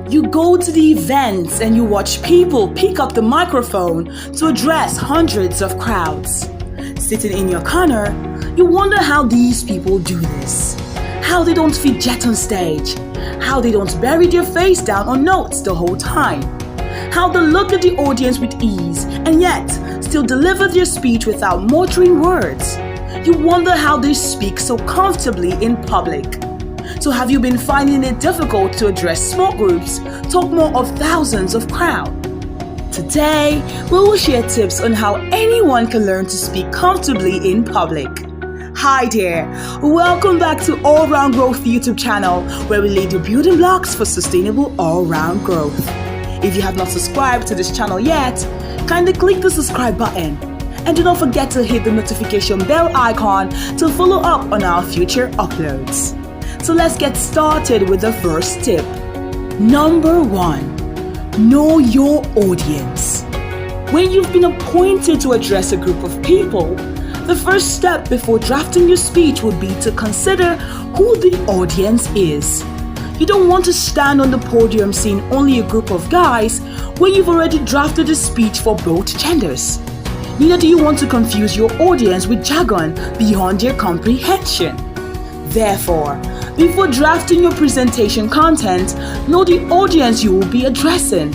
You go to the events and you watch people pick up the microphone to address hundreds of crowds. Sitting in your corner, you wonder how these people do this. How they don't fidget on stage. How they don't bury their face down on notes the whole time. How they look at the audience with ease and yet still deliver their speech without muttering words. You wonder how they speak so comfortably in public. So have you been finding it difficult to address small groups, talk more of thousands of crowd? Today, we will share tips on how anyone can learn to speak comfortably in public. Hi there, welcome back to All Round Growth YouTube channel, where we lay the building blocks for sustainable all-round growth. If you have not subscribed to this channel yet, kindly click the subscribe button. And do not forget to hit the notification bell icon to follow up on our future uploads. So let's get started with the first tip. Number 1. Know your audience. When you've been appointed to address a group of people, the first step before drafting your speech would be to consider who the audience is. You don't want to stand on the podium seeing only a group of guys when you've already drafted a speech for both genders. Neither do you want to confuse your audience with jargon beyond their comprehension. Therefore, before drafting your presentation content, know the audience you will be addressing.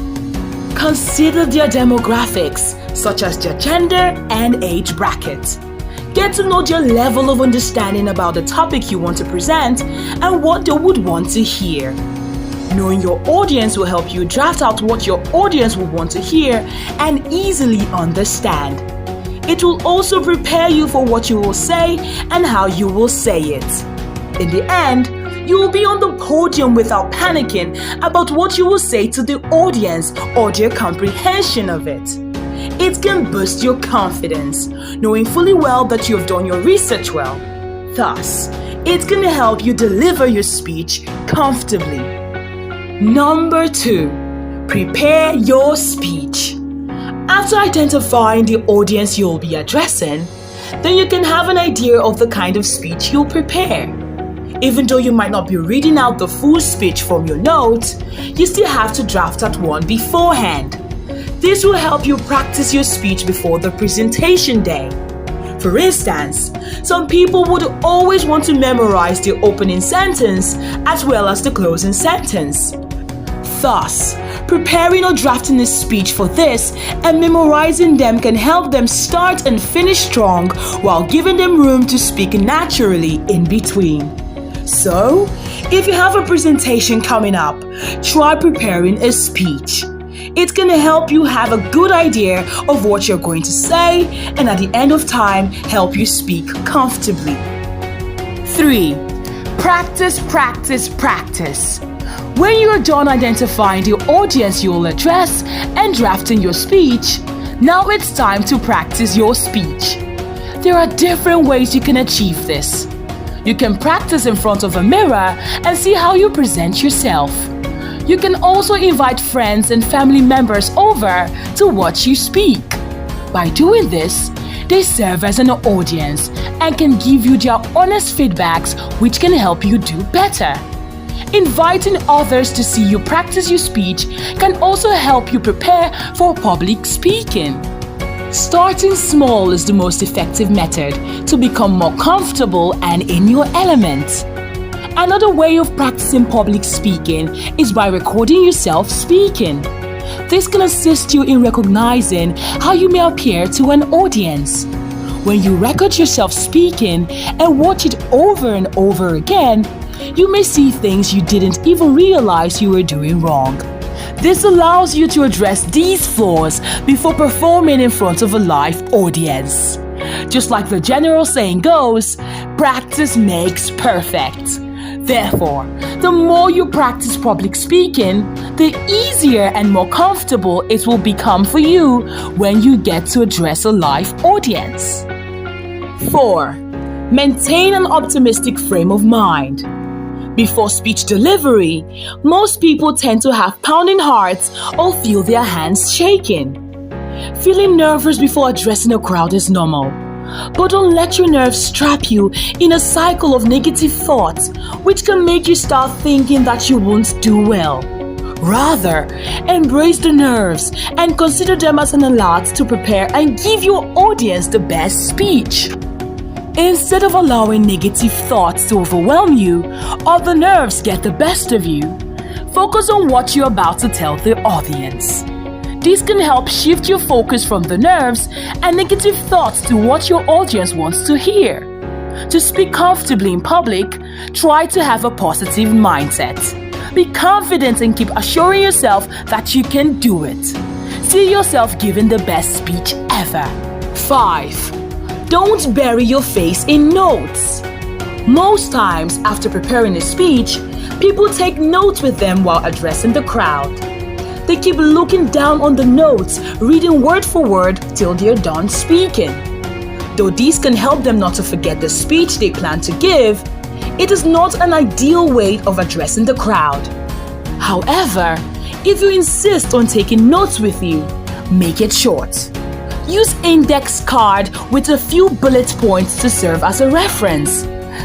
Consider their demographics, such as their gender and age bracket. Get to know their level of understanding about the topic you want to present and what they would want to hear. Knowing your audience will help you draft out what your audience will want to hear and easily understand. It will also prepare you for what you will say and how you will say it. In the end, you will be on the podium without panicking about what you will say to the audience or their comprehension of it. It can boost your confidence, knowing fully well that you have done your research well. Thus, it can help you deliver your speech comfortably. Number 2. Prepare your speech. After identifying the audience you'll be addressing, then you can have an idea of the kind of speech you'll prepare. Even though you might not be reading out the full speech from your notes, you still have to draft out one beforehand. This will help you practice your speech before the presentation day. For instance, some people would always want to memorize the opening sentence as well as the closing sentence. Thus, preparing or drafting a speech for this and memorizing them can help them start and finish strong while giving them room to speak naturally in between. So, if you have a presentation coming up, try preparing a speech. It can help you have a good idea of what you're going to say and at the end of time, help you speak comfortably. 3. Practice, practice, practice. When you're done identifying the audience you'll address and drafting your speech, now it's time to practice your speech. There are different ways you can achieve this. You can practice in front of a mirror and see how you present yourself. You can also invite friends and family members over to watch you speak. By doing this, they serve as an audience and can give you their honest feedbacks, which can help you do better. Inviting others to see you practice your speech can also help you prepare for public speaking. Starting small is the most effective method to become more comfortable and in your element. Another way of practicing public speaking is by recording yourself speaking. This can assist you in recognizing how you may appear to an audience. When you record yourself speaking and watch it over and over again, you may see things you didn't even realize you were doing wrong. This allows you to address these flaws before performing in front of a live audience. Just like the general saying goes, practice makes perfect. Therefore, the more you practice public speaking, the easier and more comfortable it will become for you when you get to address a live audience. 4. Maintain an optimistic frame of mind. Before speech delivery, most people tend to have pounding hearts or feel their hands shaking. Feeling nervous before addressing a crowd is normal, But don't let your nerves trap you in a cycle of negative thoughts, which can make you start thinking that you won't do well. Rather, embrace the nerves and consider them as an alert to prepare and give your audience the best speech. Instead of allowing negative thoughts to overwhelm you or the nerves get the best of you, focus on what you're about to tell the audience. This can help shift your focus from the nerves and negative thoughts to what your audience wants to hear. To speak comfortably in public, try to have a positive mindset. Be confident and keep assuring yourself that you can do it. See yourself giving the best speech ever. 5. Don't bury your face in notes. Most times, after preparing a speech, people take notes with them while addressing the crowd. They keep looking down on the notes, reading word for word till they're done speaking. Though these can help them not to forget the speech they plan to give, it is not an ideal way of addressing the crowd. However, if you insist on taking notes with you, make it short. Use index card with a few bullet points to serve as a reference.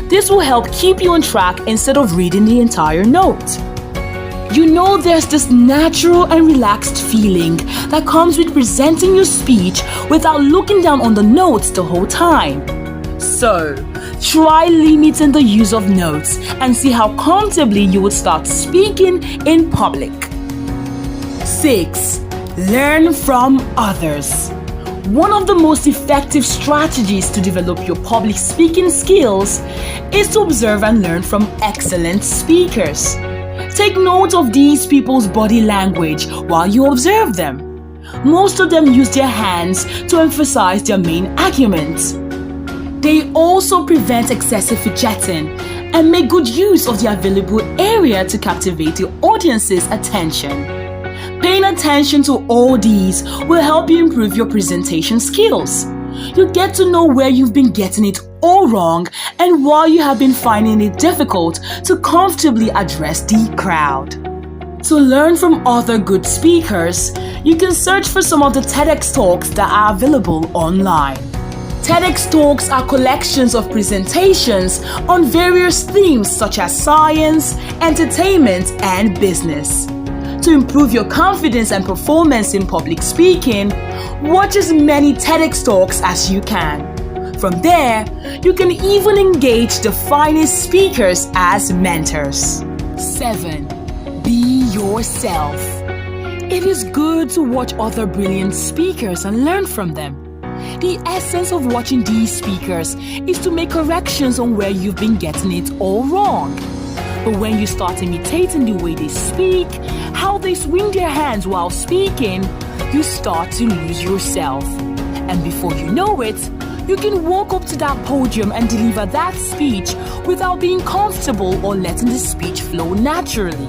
This will help keep you on track instead of reading the entire note. You know there's this natural and relaxed feeling that comes with presenting your speech without looking down on the notes the whole time. So, try limiting the use of notes and see how comfortably you would start speaking in public. 6. Learn from others. One of the most effective strategies to develop your public speaking skills is to observe and learn from excellent speakers. Take note of these people's body language while you observe them. Most of them use their hands to emphasize their main arguments. They also prevent excessive fidgeting and make good use of the available area to captivate the audience's attention. Paying attention to all these will help you improve your presentation skills. You get to know where you've been getting it all wrong and why you have been finding it difficult to comfortably address the crowd. To learn from other good speakers, you can search for some of the TEDx talks that are available online. TEDx talks are collections of presentations on various themes such as science, entertainment, and business. To improve your confidence and performance in public speaking, watch as many TEDx talks as you can. From there, you can even engage the finest speakers as mentors. 7. Be yourself. It is good to watch other brilliant speakers and learn from them. The essence of watching these speakers is to make corrections on where you've been getting it all wrong. But when you start imitating the way they speak, how they swing their hands while speaking, you start to lose yourself. And before you know it, you can walk up to that podium and deliver that speech without being comfortable or letting the speech flow naturally.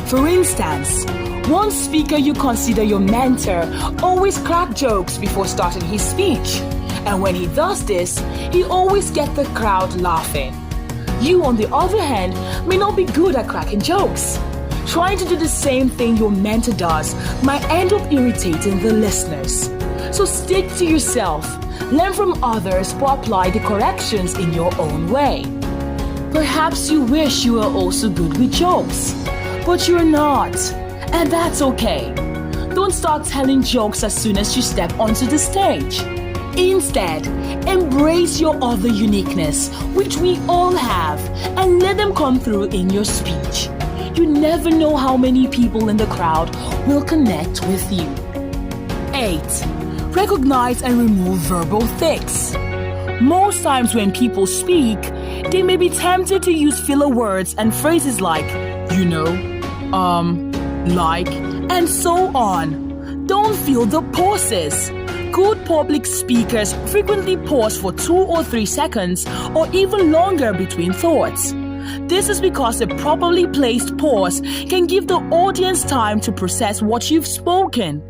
For instance, one speaker you consider your mentor always cracks jokes before starting his speech. And when he does this, he always gets the crowd laughing. You, on the other hand, may not be good at cracking jokes. Trying to do the same thing your mentor does might end up irritating the listeners. So stick to yourself, learn from others, but apply the corrections in your own way. Perhaps you wish you were also good with jokes, but you're not, and that's okay. Don't start telling jokes as soon as you step onto the stage. Instead, embrace your other uniqueness, which we all have, and let them come through in your speech. You never know how many people in the crowd will connect with you. 8. Recognize and remove verbal tics. Most times when people speak, they may be tempted to use filler words and phrases like, you know, like, and so on. Don't feel the pauses. Good public speakers frequently pause for 2 or 3 seconds or even longer between thoughts. This is because a properly placed pause can give the audience time to process what you've spoken.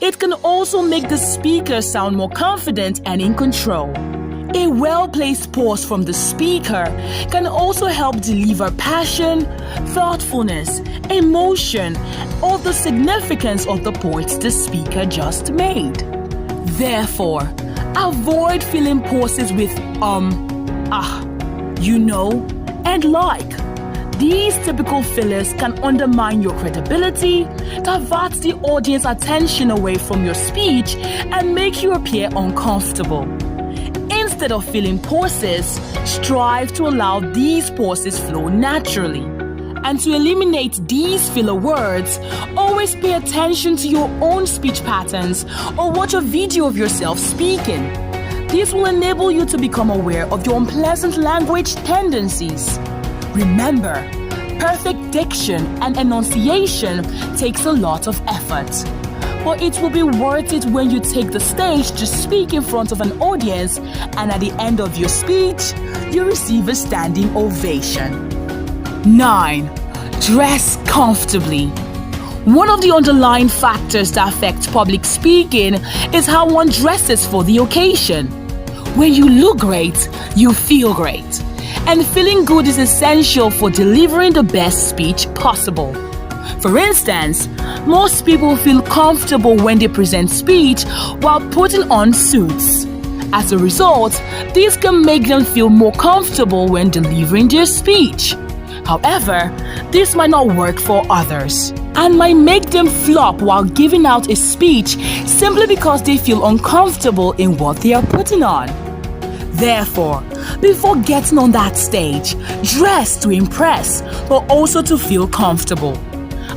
It can also make the speaker sound more confident and in control. A well-placed pause from the speaker can also help deliver passion, thoughtfulness, emotion, or the significance of the points the speaker just made. Therefore, Avoid filling pauses with and like. These typical fillers can undermine your credibility, divert the audience attention away from your speech, and make you appear uncomfortable. Instead of filling pauses, strive to allow these pauses flow naturally. And to eliminate these filler words, always pay attention to your own speech patterns or watch a video of yourself speaking. This will enable you to become aware of your unpleasant language tendencies. Remember, perfect diction and enunciation takes a lot of effort. But it will be worth it when you take the stage to speak in front of an audience, and at the end of your speech, you receive a standing ovation. 9. Dress comfortably. One of the underlying factors that affect public speaking is how one dresses for the occasion. When you look great, you feel great. And feeling good is essential for delivering the best speech possible. For instance, most people feel comfortable when they present speech while putting on suits. As a result, this can make them feel more comfortable when delivering their speech. However, this might not work for others and might make them flop while giving out a speech simply because they feel uncomfortable in what they are putting on. Therefore, before getting on that stage, dress to impress, but also to feel comfortable.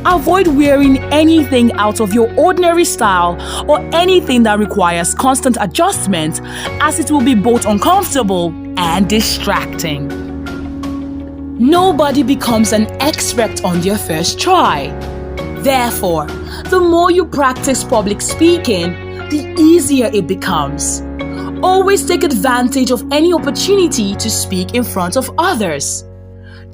Avoid wearing anything out of your ordinary style or anything that requires constant adjustment, as it will be both uncomfortable and distracting. Nobody becomes an expert on their first try. Therefore, the more you practice public speaking, the easier it becomes. Always take advantage of any opportunity to speak in front of others.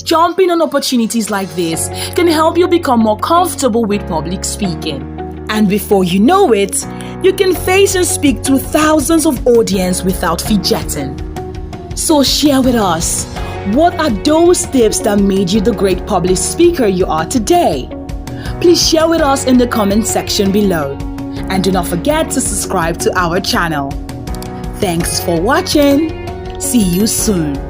Jumping on opportunities like this can help you become more comfortable with public speaking. And before you know it, you can face and speak to thousands of audience without fidgeting. So share with us, what are those tips that made you the great public speaker you are today? Please share with us in the comment section below. And do not forget to subscribe to our channel. Thanks for watching. See you soon.